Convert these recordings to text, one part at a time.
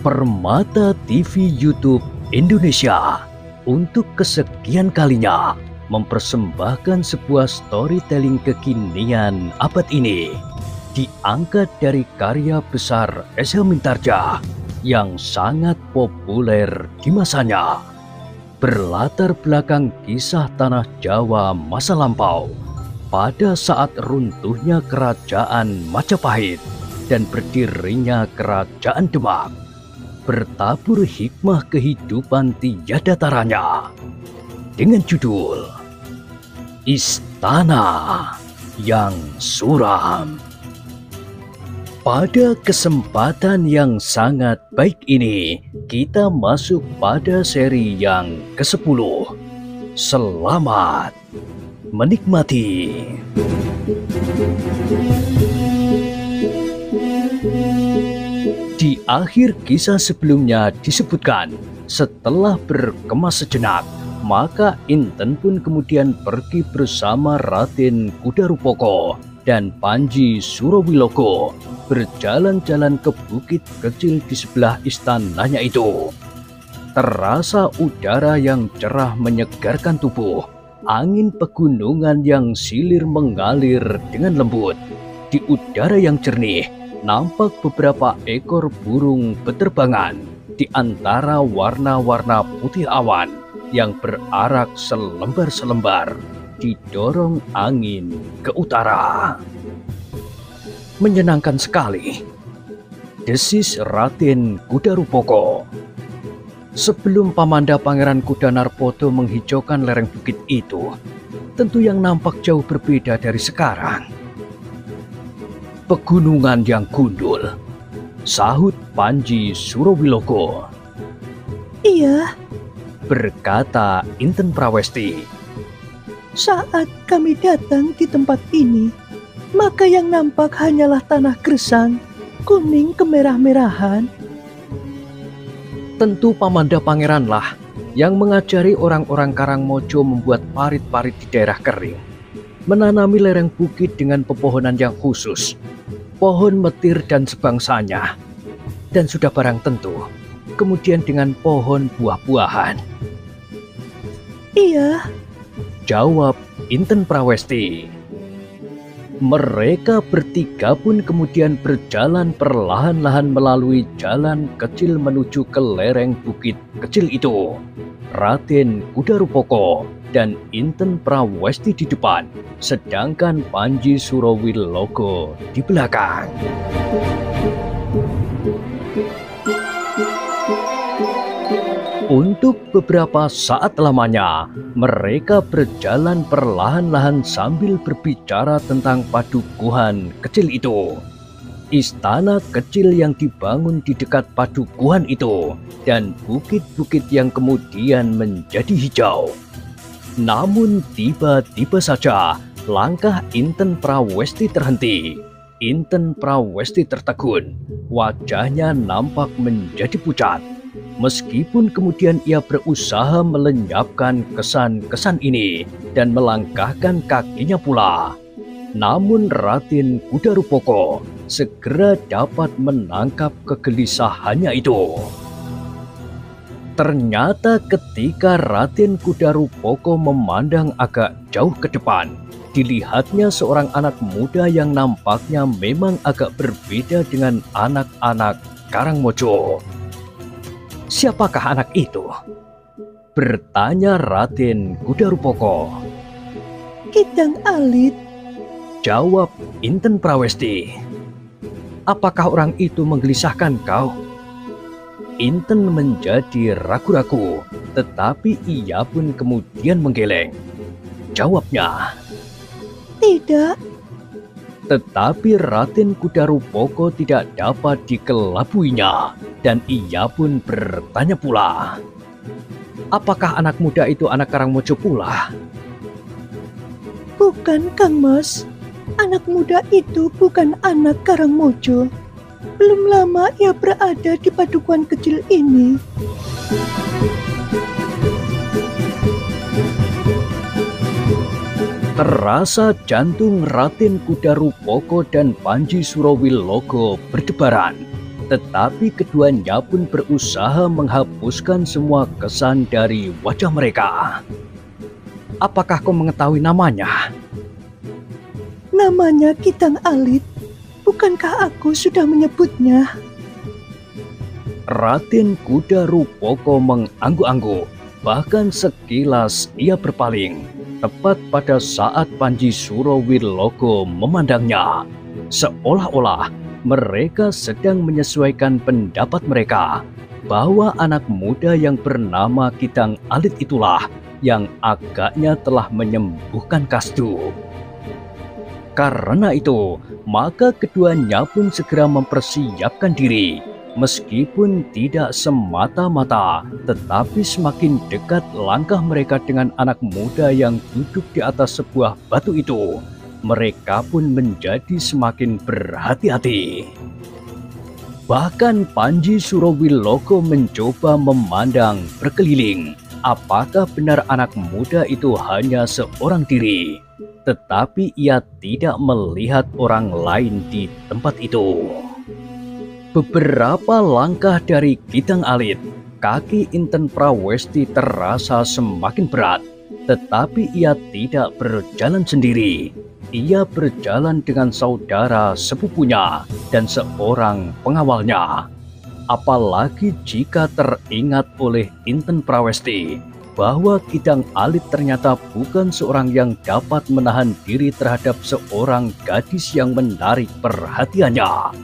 Permata TV YouTube Indonesia untuk kesekian kalinya mempersembahkan sebuah storytelling kekinian abad ini, diangkat dari karya besar S.H. Mintardja yang sangat populer di masanya. Berlatar belakang kisah tanah Jawa masa lampau pada saat runtuhnya kerajaan Majapahit dan berdirinya kerajaan Demak. Bertabur hikmah kehidupan tiada taranya dengan judul Istana yang Suram. Pada kesempatan yang sangat baik ini, kita masuk pada seri yang ke-10. Selamat menikmati. Di akhir kisah sebelumnya disebutkan, setelah berkemas sejenak, maka Inten pun kemudian pergi bersama Raden Kudarupoko dan Panji Surowilogo berjalan-jalan ke bukit kecil di sebelah istananya itu. Terasa udara yang cerah menyegarkan tubuh, angin pegunungan yang silir mengalir dengan lembut. Di udara yang jernih, nampak beberapa ekor burung beterbangan di antara warna-warna putih awan yang berarak selembar-selembar didorong angin ke utara. Menyenangkan sekali, desis Raden Kudarupoko. Sebelum Pamanda Pangeran Kudanarpada menghijaukan lereng bukit itu, tentu yang nampak jauh berbeda dari sekarang. Pegunungan yang gundul, sahut Panji Surowilogo. Iya, Berkata Inten Prawesti. saat kami datang di tempat ini, maka yang nampak hanyalah tanah gersang, kuning kemerah-merahan. Tentu Pamanda Pangeranlah yang mengajari orang-orang Karangmojo membuat parit-parit di daerah kering, menanami lereng bukit dengan pepohonan yang khusus, pohon metir dan sebangsanya, dan sudah barang tentu, kemudian dengan pohon buah-buahan. Iya, Jawab Inten Prawesti. Mereka bertiga pun kemudian berjalan perlahan-lahan melalui jalan kecil menuju ke lereng bukit kecil itu. Raden Kudarupoko dan Inten Prawesti di depan, sedangkan Panji Surowilogo di belakang. Untuk beberapa saat lamanya, mereka berjalan perlahan-lahan sambil berbicara tentang padukuhan kecil itu. Istana kecil yang dibangun di dekat padukuhan itu, dan bukit-bukit yang kemudian menjadi hijau. Namun tiba-tiba saja, langkah Inten Prawesti terhenti. Inten Prawesti tertegun, wajahnya nampak menjadi pucat. Meskipun kemudian ia berusaha melenyapkan kesan-kesan ini dan melangkahkan kakinya pula, namun Raden Kudarupoko segera dapat menangkap kegelisahannya itu. Ternyata ketika Raden Kudarupoko memandang agak jauh ke depan, dilihatnya seorang anak muda yang nampaknya memang agak berbeda dengan anak-anak Karangmojo. Siapakah anak itu? Bertanya Raden Kudarupoko. Kidang Alit. Jawab Inten Prawesti. Apakah orang itu menggelisahkan kau? Inten menjadi ragu-ragu, tetapi ia pun kemudian menggeleng. Jawabnya, Tidak, tetapi Raden Kudarupoko tidak dapat dikelabuinya, dan ia pun bertanya pula, apakah anak muda itu anak Karangmojo pula? bukan Kang Mas. Anak muda itu bukan anak Karangmojo. Belum lama ia berada di padukuhan kecil ini. Terasa jantung Raden Kudarupoko dan Panji Surowilogo berdebaran. tetapi keduanya pun berusaha menghapuskan semua kesan dari wajah mereka. Apakah kau mengetahui namanya? Namanya Kitang Alit. Bukankah aku sudah menyebutnya? Raden Kuda Rupoko mengangguk-angguk. Bahkan sekilas ia berpaling, tepat pada saat Panji Surowilogo memandangnya. Seolah-olah mereka sedang menyesuaikan pendapat mereka bahwa anak muda yang bernama Kitang Alit itulah yang agaknya telah menyembuhkan Kasdu. Karena itu, maka keduanya pun segera mempersiapkan diri. Meskipun tidak semata-mata, tetapi semakin dekat langkah mereka dengan anak muda yang duduk di atas sebuah batu itu, mereka pun menjadi semakin berhati-hati. Bahkan Panji Surowilogo mencoba memandang berkeliling, apakah benar anak muda itu hanya seorang diri. Tetapi ia tidak melihat orang lain di tempat itu. Beberapa langkah dari Kitang Alit, kaki Inten Prawesti terasa semakin berat. Tetapi ia tidak berjalan sendiri. Ia berjalan dengan saudara sepupunya dan seorang pengawalnya. Apalagi jika teringat oleh Inten Prawesti bahwa Kitang Alit ternyata bukan seorang yang dapat menahan diri terhadap seorang gadis yang menarik perhatiannya.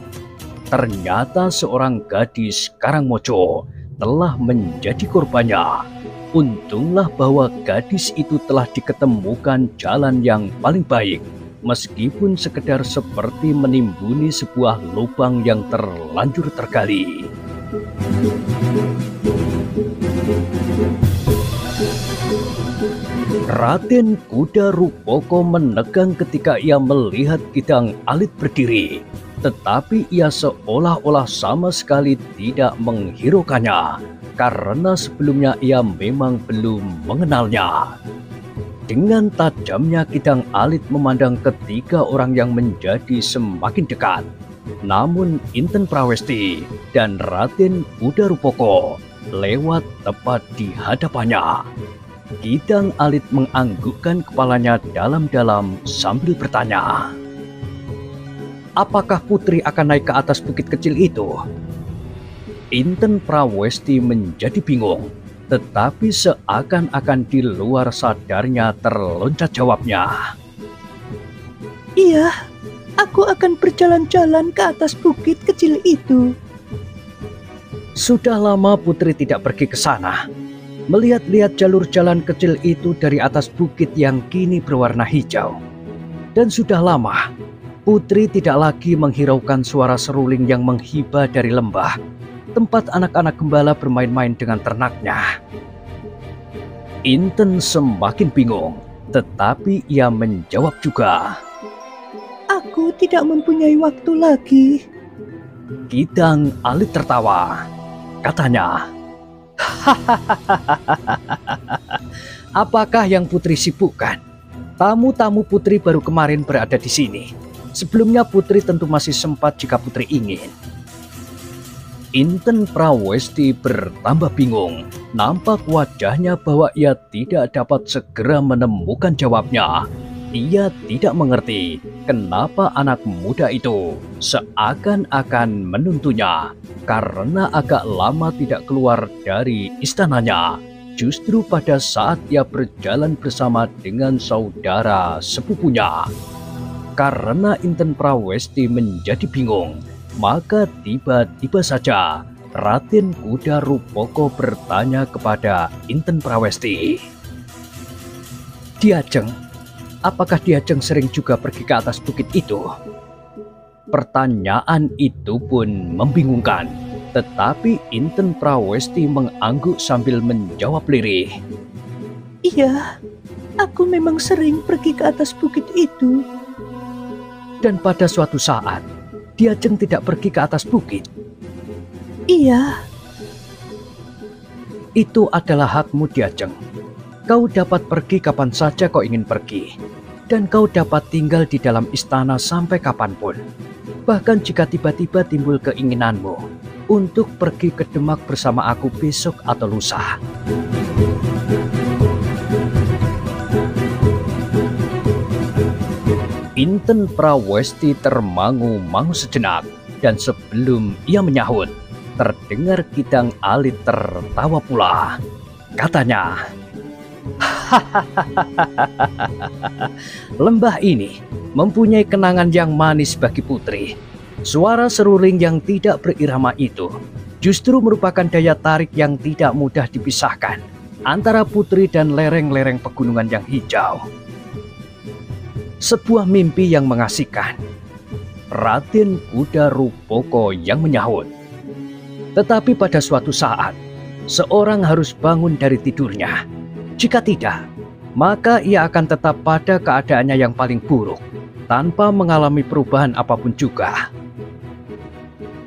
Ternyata seorang gadis Karangmojo telah menjadi korbannya. Untunglah bahwa gadis itu telah diketemukan jalan yang paling baik, meskipun sekedar seperti menimbuni sebuah lubang yang terlanjur tergali. Raden Kuda Rupoko menegang ketika ia melihat Kitang Alit berdiri, tetapi ia seolah-olah sama sekali tidak menghiraukannya, karena sebelumnya ia memang belum mengenalnya. Dengan tajamnya Kitang Alit memandang ketiga orang yang menjadi semakin dekat. Namun Inten Prawesti dan Raden Kuda Rupoko lewat tepat di hadapannya. Kitang Alit menganggukkan kepalanya dalam-dalam sambil bertanya, "Apakah putri akan naik ke atas bukit kecil itu?" Inten Prawesti menjadi bingung, tetapi seakan-akan di luar sadarnya terloncat jawabnya, "Iya, aku akan berjalan-jalan ke atas bukit kecil itu." Sudah lama putri tidak pergi ke sana. Melihat-lihat jalur jalan kecil itu dari atas bukit yang kini berwarna hijau. Dan sudah lama, putri tidak lagi menghiraukan suara seruling yang menghibah dari lembah, tempat anak-anak gembala bermain-main dengan ternaknya. Inten semakin bingung, tetapi ia menjawab juga, "Aku tidak mempunyai waktu lagi." Kitang Alit tertawa. Katanya, "Apakah yang putri sibukkan? Tamu-tamu putri baru kemarin berada di sini. Sebelumnya putri tentu masih sempat jika putri ingin." Inten Prawesti bertambah bingung. Nampak wajahnya bahwa ia tidak dapat segera menemukan jawabnya. Ia tidak mengerti kenapa anak muda itu seakan-akan menuntunya karena agak lama tidak keluar dari istananya. Justru pada saat ia berjalan bersama dengan saudara sepupunya. Karena Inten Prawesti menjadi bingung, maka tiba-tiba saja Raden Kuda Rupoko bertanya kepada Inten Prawesti, "Diajeng, apakah Diajeng sering juga pergi ke atas bukit itu?" Pertanyaan itu pun membingungkan, tetapi Inten Prawesti mengangguk sambil menjawab lirih, "Iya, aku memang sering pergi ke atas bukit itu." "Dan pada suatu saat, Diajeng tidak pergi ke atas bukit." "Iya." "Itu adalah hakmu, Diajeng. Kau dapat pergi kapan saja kau ingin pergi. Dan kau dapat tinggal di dalam istana sampai kapanpun. Bahkan jika tiba-tiba timbul keinginanmu, untuk pergi ke Demak bersama aku besok atau lusa. Inten Prawesti termangu-mangu sejenak, dan sebelum ia menyahut, terdengar Kidang Alit tertawa pula. Katanya, lembah ini mempunyai kenangan yang manis bagi putri. Suara seruling yang tidak berirama itu justru merupakan daya tarik yang tidak mudah dipisahkan antara putri dan lereng-lereng pegunungan yang hijau. Sebuah mimpi yang mengasihkan. Raden Kuda Rupoko yang menyahut. Tetapi pada suatu saat, seorang harus bangun dari tidurnya. Jika tidak, maka ia akan tetap pada keadaannya yang paling buruk, tanpa mengalami perubahan apapun juga.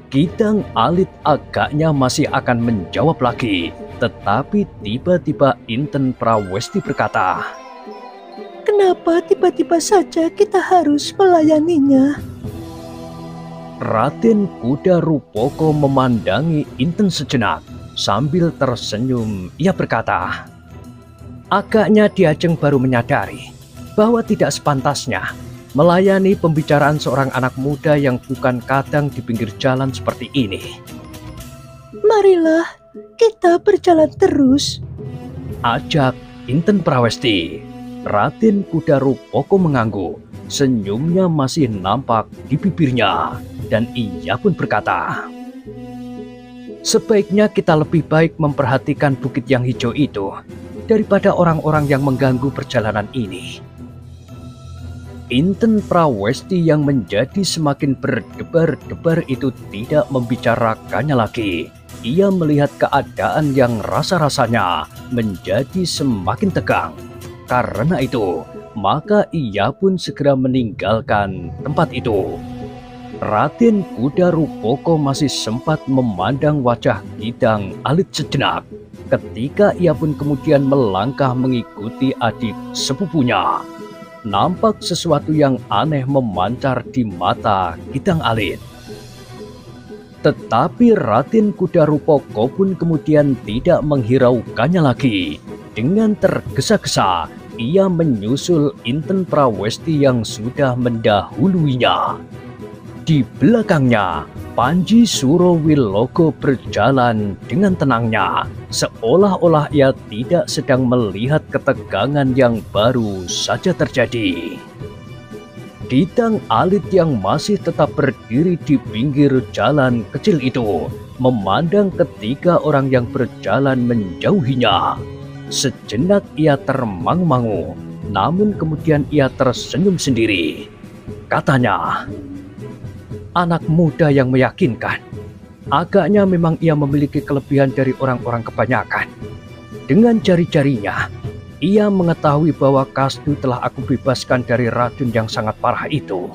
Kidang Alit agaknya masih akan menjawab lagi, tetapi tiba-tiba Inten Prawesti berkata, Kenapa tiba-tiba saja kita harus melayaninya? Raden Kuda Rupoko memandangi Inten sejenak. Sambil tersenyum, ia berkata, agaknya Ki Ajeng baru menyadari bahwa tidak sepantasnya melayani pembicaraan seorang anak muda yang bukan kadang di pinggir jalan seperti ini. Marilah kita berjalan terus, ajak Inten Prawesti. Raden Kuda Rupoko mengangguk, senyumnya masih nampak di bibirnya, dan ia pun berkata, sebaiknya kita lebih baik memperhatikan bukit yang hijau itu daripada orang-orang yang mengganggu perjalanan ini. Inten Prawesti yang menjadi semakin berdebar-debar itu tidak membicarakannya lagi. Ia melihat keadaan yang rasa-rasanya menjadi semakin tegang. Karena itu, maka ia pun segera meninggalkan tempat itu. Raden Kuda Rupoko masih sempat memandang wajah Kidang Alit sejenak, ketika ia pun kemudian melangkah mengikuti adik sepupunya. Nampak sesuatu yang aneh memancar di mata Kidang Alit. Tetapi Raden Kuda Rupoko pun kemudian tidak menghiraukannya lagi. Dengan tergesa-gesa, ia menyusul Inten Prawesti yang sudah mendahuluinya. Di belakangnya, Panji Surowilogo berjalan dengan tenangnya, seolah-olah ia tidak sedang melihat ketegangan yang baru saja terjadi. Kidang Alit yang masih tetap berdiri di pinggir jalan kecil itu, memandang ketiga orang yang berjalan menjauhinya. Sejenak ia termangu-mangu, namun kemudian ia tersenyum sendiri. Katanya, anak muda yang meyakinkan. Agaknya memang ia memiliki kelebihan dari orang-orang kebanyakan. Dengan jari-jarinya, ia mengetahui bahwa Kastu telah aku bebaskan dari racun yang sangat parah itu.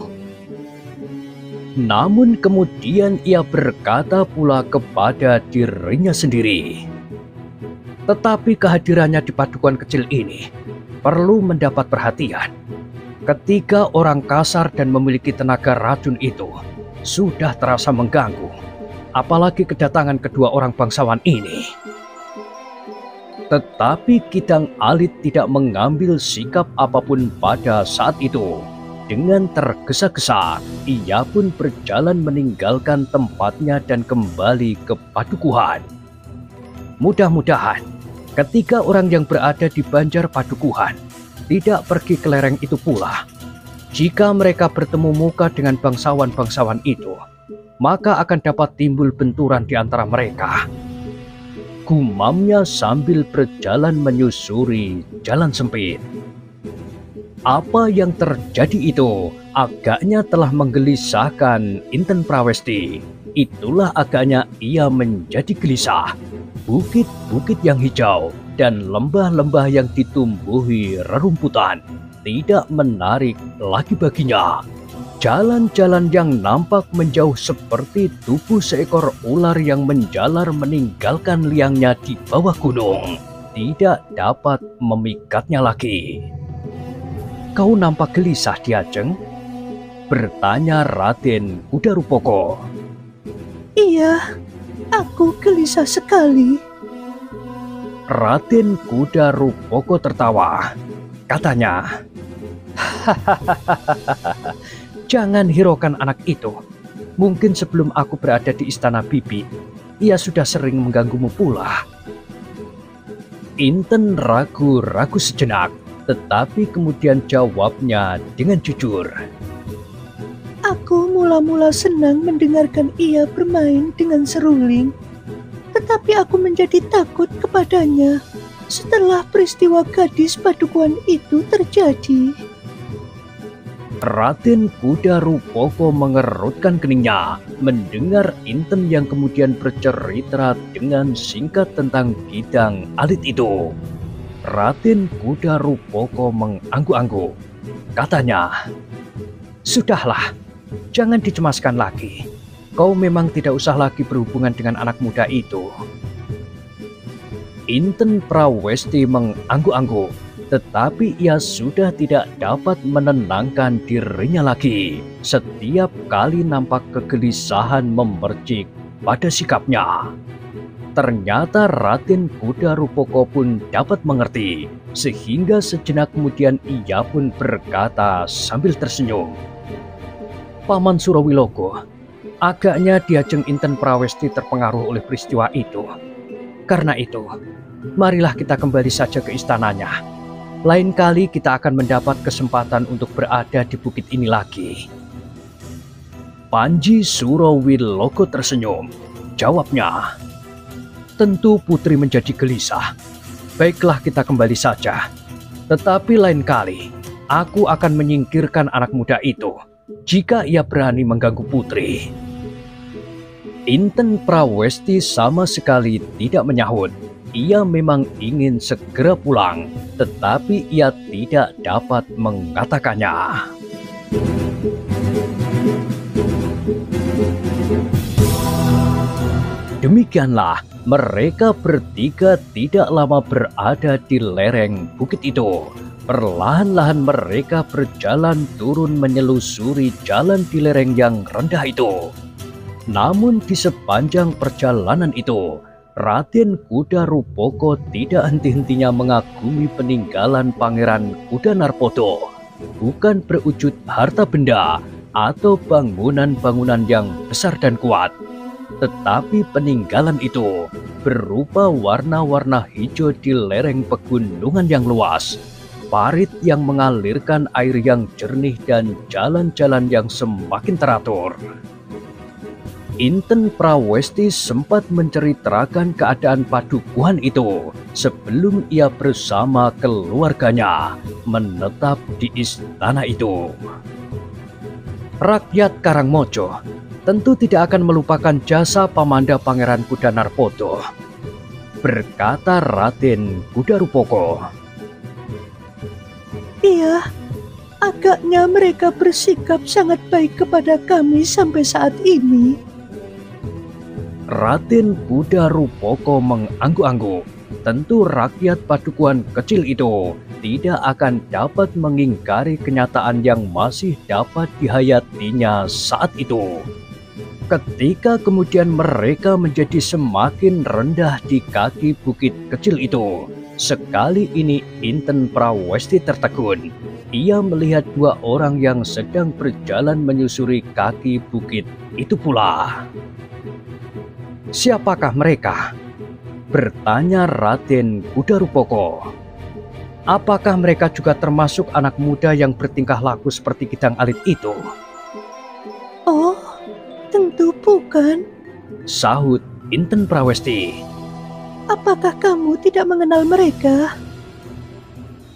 Namun kemudian ia berkata pula kepada dirinya sendiri, tetapi kehadirannya di padukuhan kecil ini perlu mendapat perhatian. Ketika orang kasar dan memiliki tenaga racun itu sudah terasa mengganggu, apalagi kedatangan kedua orang bangsawan ini. Tetapi Kidang Alit tidak mengambil sikap apapun pada saat itu. Dengan tergesa-gesa, ia pun berjalan meninggalkan tempatnya dan kembali ke padukuhan. Mudah-mudahan ketika orang yang berada di Banjar Padukuhan tidak pergi ke lereng itu pula. Jika mereka bertemu muka dengan bangsawan-bangsawan itu, maka akan dapat timbul benturan di antara mereka. Gumamnya sambil berjalan menyusuri jalan sempit. Apa yang terjadi itu agaknya telah menggelisahkan Inten Prawesti. Itulah agaknya ia menjadi gelisah. Bukit-bukit yang hijau dan lembah-lembah yang ditumbuhi rerumputan tidak menarik lagi baginya. Jalan-jalan yang nampak menjauh seperti tubuh seekor ular yang menjalar meninggalkan liangnya di bawah gunung tidak dapat memikatnya lagi. Kau nampak gelisah, Ki Ajeng? Bertanya Raden Kuda Rupoko. Iya, Aku gelisah sekali. Raden Kuda Rupoko tertawa. Katanya, "Jangan hiraukan anak itu. Mungkin sebelum aku berada di istana bibi, ia sudah sering mengganggumu pula." Inten ragu-ragu sejenak, tetapi kemudian jawabnya dengan jujur. Aku mula-mula senang mendengarkan ia bermain dengan seruling, tetapi aku menjadi takut kepadanya setelah peristiwa gadis padukuhan itu terjadi. Raden Kuda Rupoko mengerutkan keningnya mendengar Inten yang kemudian bercerita dengan singkat tentang bidang alit itu. Raden Kuda Rupoko mengangguk-angguk. Katanya, "Sudahlah, jangan dicemaskan lagi. Kau memang tidak usah lagi berhubungan dengan anak muda itu." Inten Prawesti mengangguk-angguk, tetapi ia sudah tidak dapat menenangkan dirinya lagi. Setiap kali nampak kegelisahan memercik pada sikapnya. Ternyata Raden Kuda Rupoko pun dapat mengerti, sehingga sejenak kemudian ia pun berkata sambil tersenyum, "Paman Surawilogo, agaknya Ki Ajeng Inten Prawesti terpengaruh oleh peristiwa itu. Karena itu, marilah kita kembali saja ke istananya. Lain kali kita akan mendapat kesempatan untuk berada di bukit ini lagi." Panji Surawilogo tersenyum. Jawabnya, "Tentu putri menjadi gelisah. Baiklah, kita kembali saja. Tetapi lain kali, aku akan menyingkirkan anak muda itu jika ia berani mengganggu putri." Inten Prawesti sama sekali tidak menyahut. Ia memang ingin segera pulang, tetapi ia tidak dapat mengatakannya. Demikianlah, mereka bertiga tidak lama berada di lereng bukit itu. Perlahan-lahan mereka berjalan turun menyelusuri jalan di lereng yang rendah itu. Namun di sepanjang perjalanan itu, Raden Kuda Rupoko tidak henti-hentinya mengagumi peninggalan Pangeran Kuda Narpoto. Bukan berwujud harta benda atau bangunan-bangunan yang besar dan kuat, tetapi peninggalan itu berupa warna-warna hijau di lereng pegunungan yang luas, parit yang mengalirkan air yang jernih, dan jalan-jalan yang semakin teratur. Inten Prawesti sempat menceritakan keadaan padukuhan itu sebelum ia bersama keluarganya menetap di istana itu. Rakyat Karangmojo tentu tidak akan melupakan jasa Pamanda Pangeran Kuda Narpoto, berkata Raden Kuda Rupoko. Iya, agaknya mereka bersikap sangat baik kepada kami sampai saat ini. Raden Kuda Rupoko mengangguk-angguk. Tentu rakyat padukuhan kecil itu tidak akan dapat mengingkari kenyataan yang masih dapat dihayatinya saat itu. Ketika kemudian mereka menjadi semakin rendah di kaki bukit kecil itu, sekali ini Inten Prawesti tertegun. Ia melihat dua orang yang sedang berjalan menyusuri kaki bukit itu pula. "Siapakah mereka?" bertanya Raden Kuda Rupoko. "Apakah mereka juga termasuk anak muda yang bertingkah laku seperti Kidang Alit itu?" Oh, tentu bukan. sahut Inten Prawesti. Apakah kamu tidak mengenal mereka?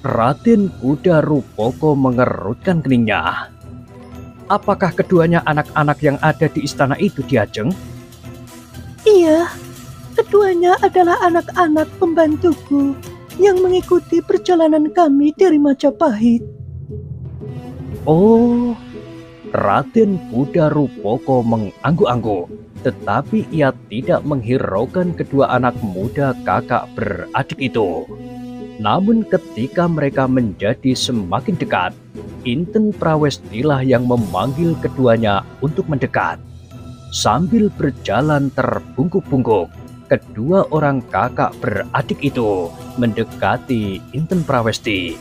Raden Kuda Rupoko mengerutkan keningnya. "Apakah keduanya anak-anak yang ada di istana itu, Ki Ajeng?" Iya, keduanya adalah anak-anak pembantuku yang mengikuti perjalanan kami dari Majapahit. Oh, Raden Kuda Rupoko mengangguk-angguk, tetapi ia tidak menghiraukan kedua anak muda kakak beradik itu. Namun ketika mereka menjadi semakin dekat, Inten Prawestilah yang memanggil keduanya untuk mendekat. Sambil berjalan terbungkuk-bungkuk, kedua orang kakak beradik itu mendekati Inten Prawesti.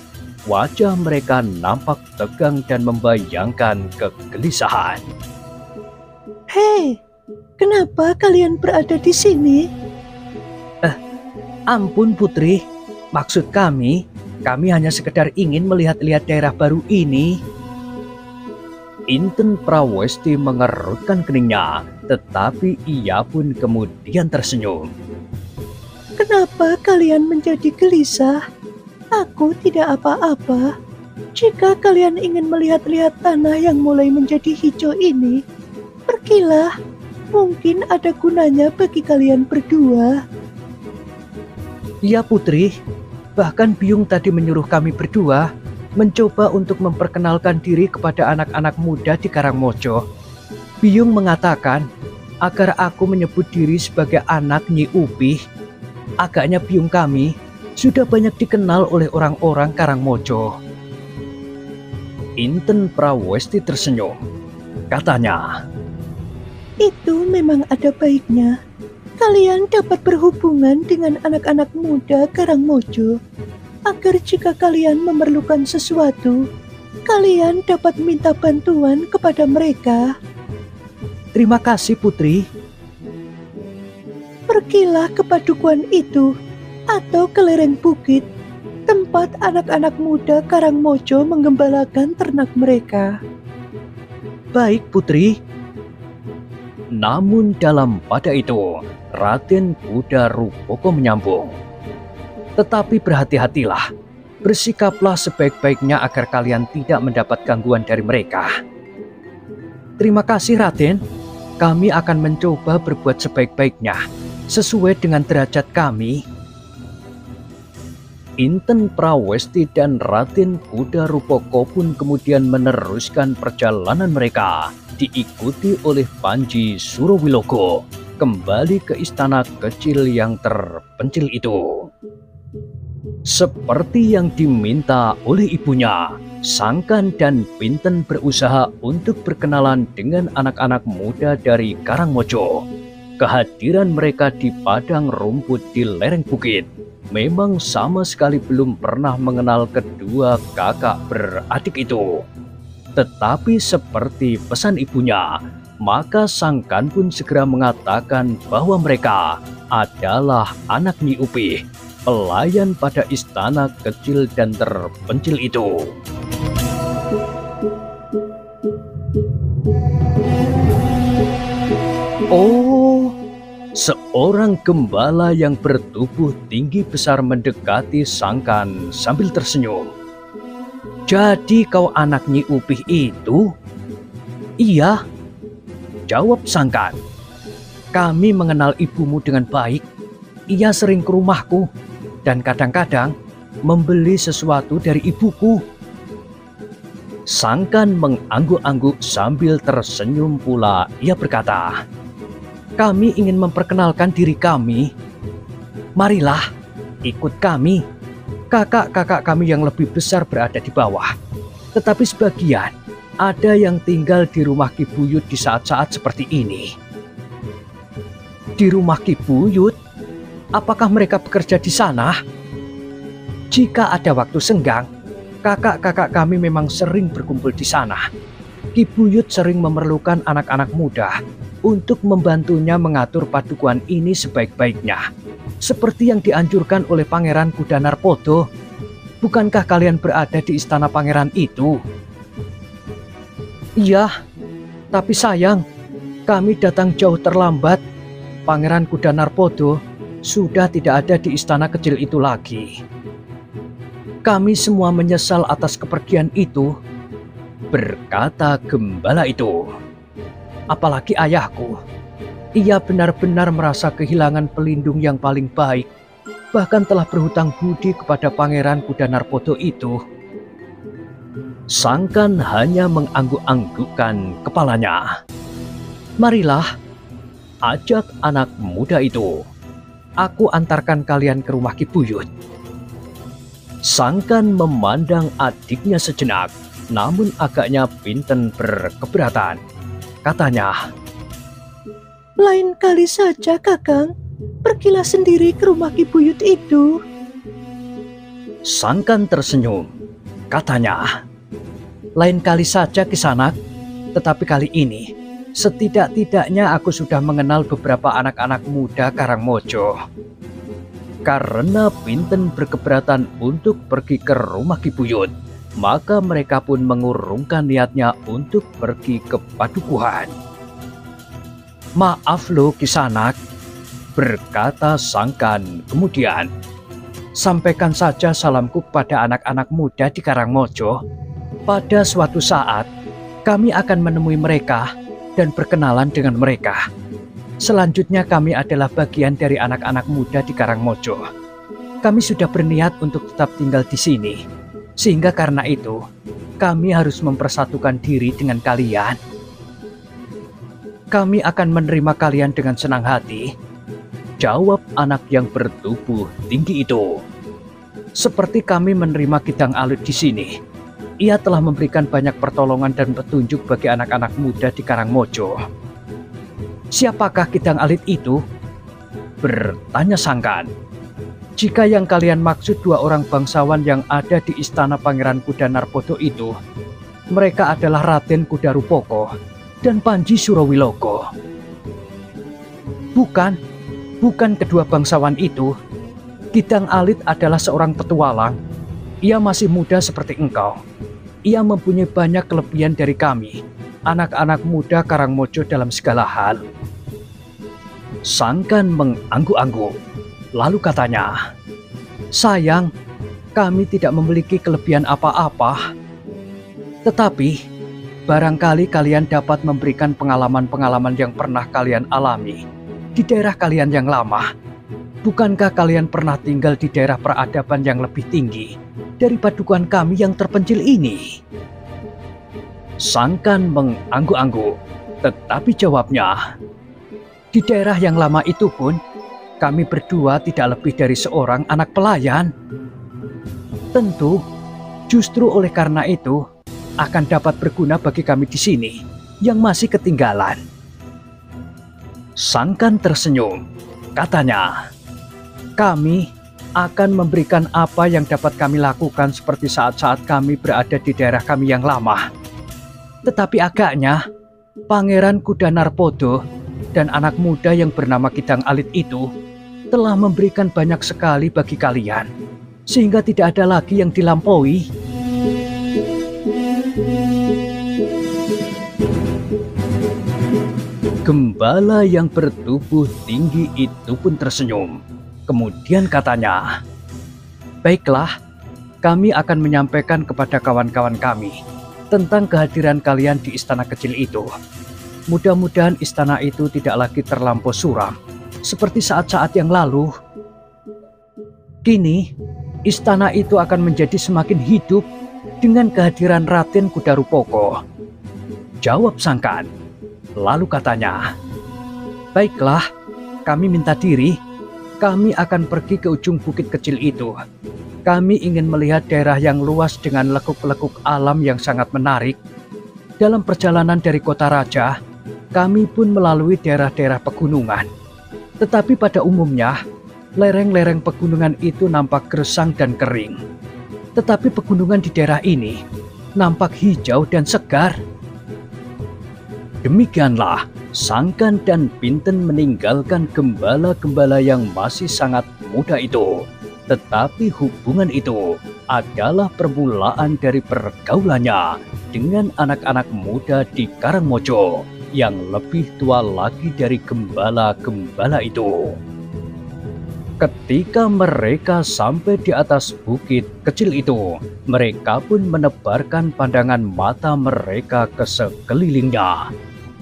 Wajah mereka nampak tegang dan membayangkan kegelisahan. Hei, kenapa kalian berada di sini? Ampun Putri, maksud kami hanya sekedar ingin melihat-lihat daerah baru ini. Inten Prawesti mengerutkan keningnya, tetapi ia pun kemudian tersenyum. Kenapa kalian menjadi gelisah? Aku tidak apa-apa. Jika kalian ingin melihat-lihat tanah yang mulai menjadi hijau ini, pergilah. Mungkin ada gunanya bagi kalian berdua. Ya Putri, bahkan Byung tadi menyuruh kami berdua mencoba untuk memperkenalkan diri kepada anak-anak muda di Karangmojo. Byung mengatakan agar aku menyebut diri sebagai anak Nyi Upih. Agaknya Byung kami sudah banyak dikenal oleh orang-orang Karangmojo. Inten Prawesti tersenyum. Katanya, Itu memang ada baiknya. Kalian dapat berhubungan dengan anak-anak muda Karangmojo, agar jika kalian memerlukan sesuatu, kalian dapat minta bantuan kepada mereka. terima kasih Putri. Pergilah ke padukuan itu, atau ke lereng bukit, tempat anak-anak muda Karangmojo menggembalakan ternak mereka. Baik Putri. Namun dalam pada itu, Raden Kuda Rupoko menyambung. Tetapi berhati-hatilah, bersikaplah sebaik-baiknya agar kalian tidak mendapat gangguan dari mereka. Terima kasih Raden, kami akan mencoba berbuat sebaik-baiknya, sesuai dengan derajat kami. Inten Prawesti dan Raden Kuda Rupoko pun kemudian meneruskan perjalanan mereka, diikuti oleh Panji Surowilogo, kembali ke istana kecil yang terpencil itu. Seperti yang diminta oleh ibunya, Sangkan dan Pinten berusaha untuk berkenalan dengan anak-anak muda dari Karangmojo. Kehadiran mereka di padang rumput di lereng bukit memang sama sekali belum pernah mengenal kedua kakak beradik itu. Tetapi seperti pesan ibunya, maka Sangkan pun segera mengatakan bahwa mereka adalah anak Nyi Upih, pelayan pada istana kecil dan terpencil itu. Oh, seorang gembala yang bertubuh tinggi besar mendekati Sangkan sambil tersenyum. Jadi kau anak Nyi Upih itu? Iya, jawab Sangkan. Kami mengenal ibumu dengan baik. Ia sering ke rumahku dan kadang-kadang membeli sesuatu dari ibuku. Sangkan mengangguk-angguk sambil tersenyum pula. Ia berkata, kami ingin memperkenalkan diri kami. Marilah, ikut kami. Kakak-kakak kami yang lebih besar berada di bawah. Tetapi sebagian ada yang tinggal di rumah Ki Buyut di saat-saat seperti ini. Di rumah Ki Buyut? Apakah mereka bekerja di sana? Jika ada waktu senggang, kakak-kakak kami memang sering berkumpul di sana. Ki Buyut sering memerlukan anak-anak muda untuk membantunya mengatur padukuan ini sebaik-baiknya, seperti yang dianjurkan oleh Pangeran Kuda Narpodo. Bukankah kalian berada di istana pangeran itu? Iya, tapi sayang, kami datang jauh terlambat. Pangeran Kuda Narpodo sudah tidak ada di istana kecil itu lagi. Kami semua menyesal atas kepergian itu, berkata gembala itu. Apalagi ayahku, ia benar-benar merasa kehilangan pelindung yang paling baik, bahkan telah berhutang budi kepada Pangeran Kuda Narpodo itu. Sangkan hanya mengangguk-anggukkan kepalanya. Marilah, ajak anak muda itu. Aku antarkan kalian ke rumah Ki Buyut. Sangkan memandang adiknya sejenak, namun agaknya Pinten berkeberatan. Katanya, Lain kali saja, Kakang. Pergilah sendiri ke rumah Ki Buyut itu. Sangkan tersenyum. Katanya, lain kali saja Kisanak, tetapi kali ini setidak-tidaknya aku sudah mengenal beberapa anak-anak muda Karangmojo. Karena Pinten berkeberatan untuk pergi ke rumah Ki Buyut, maka mereka pun mengurungkan niatnya untuk pergi ke Padukuhan. Maaf loh Kisanak, berkata Sangkan kemudian. Sampaikan saja salamku kepada anak-anak muda di Karangmojo. Pada suatu saat, kami akan menemui mereka dan berkenalan dengan mereka. Selanjutnya kami adalah bagian dari anak-anak muda di Karangmojo. Kami sudah berniat untuk tetap tinggal di sini. Sehingga karena itu, kami harus mempersatukan diri dengan kalian. Kami akan menerima kalian dengan senang hati, jawab anak yang bertubuh tinggi itu. Seperti kami menerima Kidang Alit di sini. Ia telah memberikan banyak pertolongan dan petunjuk bagi anak-anak muda di Karangmojo. Siapakah Kidang Alit itu? Bertanya Sangkan. Jika yang kalian maksud dua orang bangsawan yang ada di istana Pangeran Kuda Narpodo itu, mereka adalah Raden Kudarupoko dan Panji Surowilogo. Bukan kedua bangsawan itu. Kidang Alit adalah seorang petualang. Ia masih muda seperti engkau. Ia mempunyai banyak kelebihan dari kami, anak-anak muda Karangmojo dalam segala hal. Sangkan mengangguk-angguk. Lalu katanya, sayang, kami tidak memiliki kelebihan apa-apa. Tetapi, barangkali kalian dapat memberikan pengalaman-pengalaman yang pernah kalian alami di daerah kalian yang lama. Bukankah kalian pernah tinggal di daerah peradaban yang lebih tinggi dari padukuhan kami yang terpencil ini? Sangkan mengangguk-angguk, tetapi jawabnya, di daerah yang lama itu pun, kami berdua tidak lebih dari seorang anak pelayan. Tentu, justru oleh karena itu, akan dapat berguna bagi kami di sini yang masih ketinggalan. Sangkan tersenyum, katanya, kami akan memberikan apa yang dapat kami lakukan seperti saat-saat kami berada di daerah kami yang lama. Tetapi agaknya, Pangeran Kuda Narpodo dan anak muda yang bernama Kidang Alit itu telah memberikan banyak sekali bagi kalian, sehingga tidak ada lagi yang dilampaui. Gembala yang bertubuh tinggi itu pun tersenyum. Kemudian katanya, baiklah, kami akan menyampaikan kepada kawan-kawan kami tentang kehadiran kalian di istana kecil itu. Mudah-mudahan istana itu tidak lagi terlampau suram seperti saat-saat yang lalu. Kini, istana itu akan menjadi semakin hidup dengan kehadiran Raden Kudarupoko, jawab Sangkan. Lalu katanya, baiklah, kami minta diri. Kami akan pergi ke ujung bukit kecil itu. Kami ingin melihat daerah yang luas dengan lekuk-lekuk alam yang sangat menarik. Dalam perjalanan dari kota raja, kami pun melalui daerah-daerah pegunungan. Tetapi pada umumnya, lereng-lereng pegunungan itu nampak gersang dan kering. Tetapi pegunungan di daerah ini nampak hijau dan segar. Demikianlah, Sangkan dan Pinten meninggalkan gembala-gembala yang masih sangat muda itu. Tetapi hubungan itu adalah permulaan dari pergaulannya dengan anak-anak muda di Karangmojo yang lebih tua lagi dari gembala-gembala itu. Ketika mereka sampai di atas bukit kecil itu, mereka pun menebarkan pandangan mata mereka ke sekelilingnya.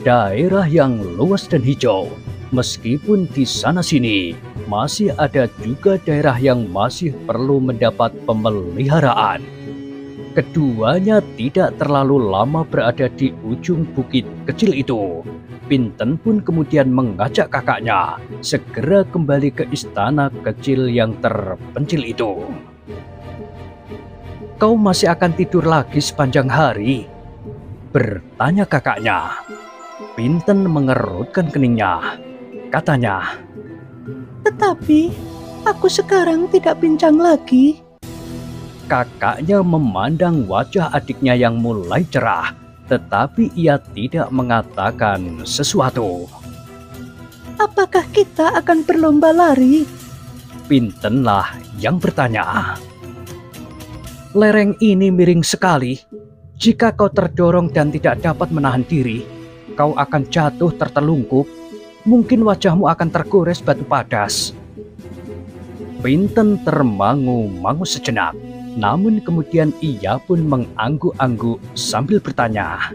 Daerah yang luas dan hijau, meskipun di sana-sini masih ada juga daerah yang masih perlu mendapat pemeliharaan. Keduanya tidak terlalu lama berada di ujung bukit kecil itu. Pinten pun kemudian mengajak kakaknya segera kembali ke istana kecil yang terpencil itu. Kau masih akan tidur lagi sepanjang hari? Bertanya kakaknya. Pinten mengerutkan keningnya. Katanya, Tetapi aku sekarang tidak pincang lagi. kakaknya memandang wajah adiknya yang mulai cerah, tetapi ia tidak mengatakan sesuatu. Apakah kita akan berlomba lari? Pintenlah yang bertanya. Lereng ini miring sekali. Jika kau terdorong dan tidak dapat menahan diri, kau akan jatuh tertelungkup. Mungkin wajahmu akan tergores batu padas. Pinten termangu-mangu sejenak, namun kemudian ia pun mengangguk-angguk sambil bertanya.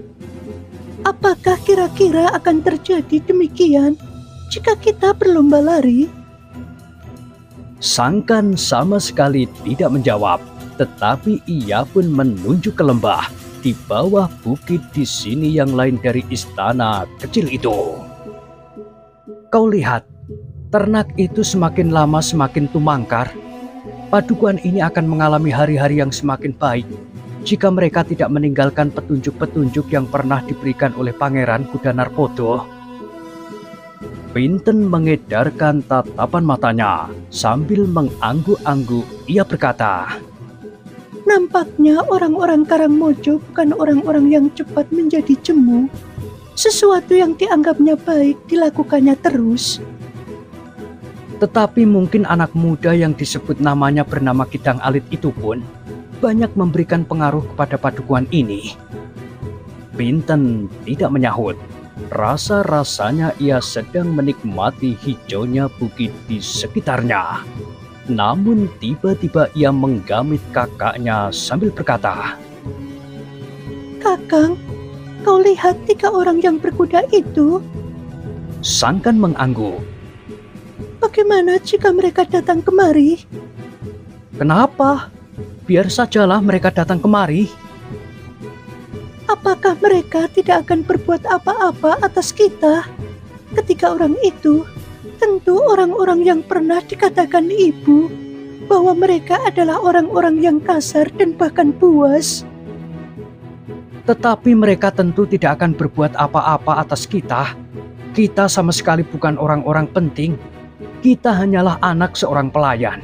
Apakah kira-kira akan terjadi demikian jika kita berlomba lari? Sangkan sama sekali tidak menjawab, tetapi ia pun menunjuk ke lembah di bawah bukit di sini yang lain dari istana kecil itu. Kau lihat, ternak itu semakin lama semakin tumangkar. Padukuhan ini akan mengalami hari-hari yang semakin baik jika mereka tidak meninggalkan petunjuk-petunjuk yang pernah diberikan oleh Pangeran Kuda Narpodo. Pinten mengedarkan tatapan matanya sambil mengangguk-angguk. Ia berkata, Nampaknya orang-orang Karangmojo bukan orang-orang yang cepat menjadi jemu. Sesuatu yang dianggapnya baik dilakukannya terus. tetapi mungkin anak muda yang disebut namanya bernama Kidang Alit itu pun banyak memberikan pengaruh kepada padukuhan ini. Pinten tidak menyahut. Rasa-rasanya ia sedang menikmati hijaunya bukit di sekitarnya. Namun tiba-tiba ia menggamit kakaknya sambil berkata, Kakang, kau lihat 3 orang yang berkuda itu? Sangkan mengangguk. Bagaimana jika mereka datang kemari? Kenapa? Biar sajalah mereka datang kemari. Apakah mereka tidak akan berbuat apa-apa atas kita? Ketiga orang itu tentu orang-orang yang pernah dikatakan ibu bahwa mereka adalah orang-orang yang kasar dan bahkan buas. Tetapi mereka tentu tidak akan berbuat apa-apa atas kita. Kita sama sekali bukan orang-orang penting. Kita hanyalah anak seorang pelayan.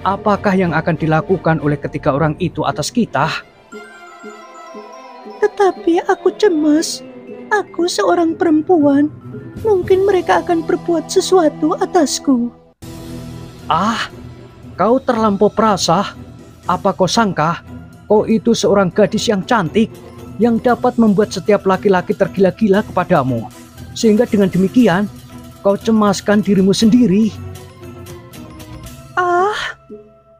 Apakah yang akan dilakukan oleh ketiga orang itu atas kita? Tetapi aku cemas. Aku seorang perempuan. Mungkin mereka akan berbuat sesuatu atasku. Ah, kau terlampau perasa. Apa kau sangka kau itu seorang gadis yang cantik yang dapat membuat setiap laki-laki tergila-gila kepadamu? Sehingga dengan demikian kau cemaskan dirimu sendiri. Ah,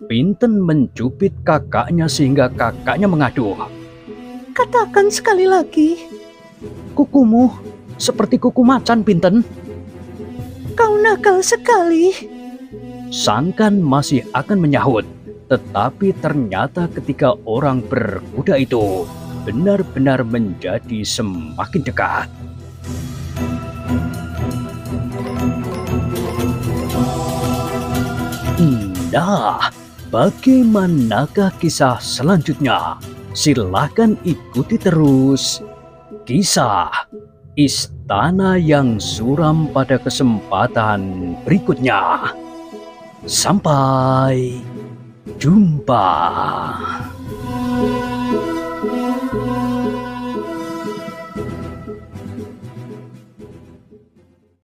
Pinten mencubit kakaknya sehingga kakaknya mengaduh. katakan sekali lagi. Kukumu seperti kuku macan, Pinten. Kau nakal sekali. Sangkan masih akan menyahut, tetapi ternyata ketika orang berkuda itu benar-benar menjadi semakin dekat. Nah, bagaimanakah kisah selanjutnya? Silahkan ikuti terus. Kisah Istana yang Suram pada kesempatan berikutnya. Sampai jumpa.